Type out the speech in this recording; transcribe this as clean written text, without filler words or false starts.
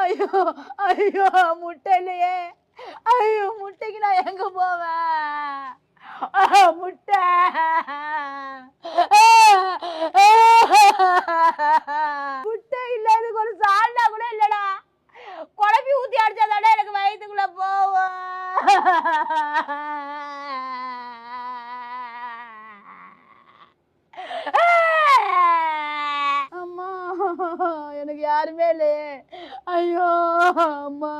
ஐயோ ஐயோ முட்டை இல்லையே. ஐயோ முட்டைக்கு நான் எங்க போவேன்? முட்டை முட்டை இல்லாததுக்கு ஒரு சால்னா கூட இல்லடா. குழம்பி ஊத்தி அடிச்சாதானே எனக்கு வயிற்றுக்குள்ள போவோம். அம்மா எனக்கு யாருமே இல்லையே. ஐயோ அம்மா.